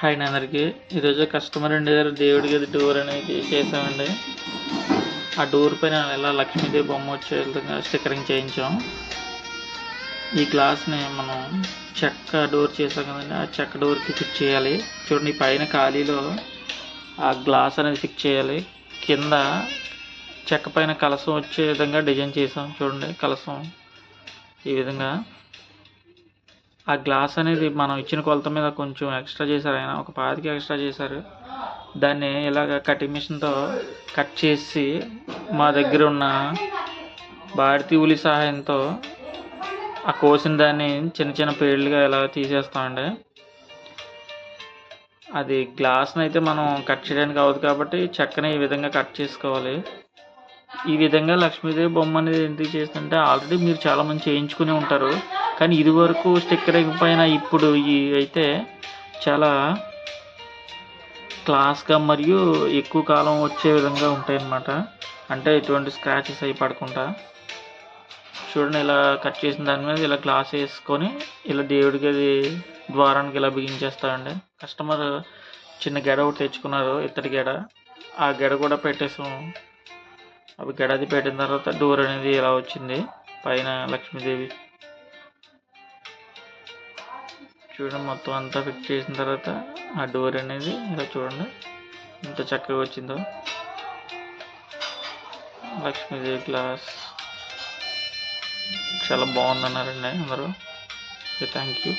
Hi అందరికి. ఈరోజు customer అండి గారు దేవుడి గది డోర్ అనేది చేసామండి. ఆ డోర్ పైన ఇలా లక్ష్మీదేవి బొమ్మ వచ్చే విధంగా స్టిక్కరింగ్ చేయించాం. ఈ గ్లాస్ని మనం చెక్క డోర్ చేసాం కదండి, ఆ చెక్క డోర్కి ఫిక్స్ చేయాలి. చూడండి, పైన ఖాళీలో ఆ గ్లాస్ అనేది ఫిక్స్ చేయాలి. కింద చెక్క పైన కలసం వచ్చే విధంగా డిజైన్ చేసాం. చూడండి, కలసం ఈ విధంగా. ఆ గ్లాస్ అనేది మనం ఇచ్చిన కొలత మీద కొంచెం ఎక్స్ట్రా చేశారు, ఆయన ఒక 25 ఎక్స్ట్రా చేశారు. దాన్ని ఇలాగ కటింగ్ మిషన్తో కట్ చేసి మా దగ్గర ఉన్న భారతీ ఉలి సహాయంతో ఆ కోసిన దాన్ని చిన్న చిన్న పేర్లుగా ఇలా తీసేస్తామండి. అది గ్లాస్ని అయితే మనం కట్ చేయడానికి అవ్వదు కాబట్టి చెక్కని ఈ విధంగా కట్ చేసుకోవాలి. ఈ విధంగా లక్ష్మీదేవి బొమ్మ అనేది ఎందుకు చేస్తుంటే, ఆల్రెడీ మీరు చాలామంది చేయించుకుని ఉంటారు, కానీ ఇది వరకు స్టిక్కరింగ్ పైన ఇప్పుడు ఈ అయితే చాలా క్లాస్గా మరియు ఎక్కువ కాలం వచ్చే విధంగా ఉంటాయి అన్నమాట. అంటే ఎటువంటి స్క్రాచెస్ అయి పడకుండా. చూడండి, ఇలా కట్ చేసిన దాని మీద ఇలా గ్లాస్ వేసుకొని ఇలా దేవుడికి అది ద్వారానికి ఇలా బిగించేస్తామండి. కస్టమర్ చిన్న గెడ ఒకటి తెచ్చుకున్నారు, ఇత్తడి గెడ. ఆ గెడ కూడా పెట్టేసాం. అవి గెడది పెట్టిన తర్వాత డోర్ అనేది ఇలా వచ్చింది. పైన లక్ష్మీదేవి చూడండి, మొత్తం అంతా ఫిక్స్ చేసిన తర్వాత ఆ డోర్ అనేది ఇలా చూడండి ఎంత చక్కగా వచ్చిందో. లక్ష్మీదేవి గ్లాస్ చాలా బాగుందన్నారండి అందరూ. Thank you.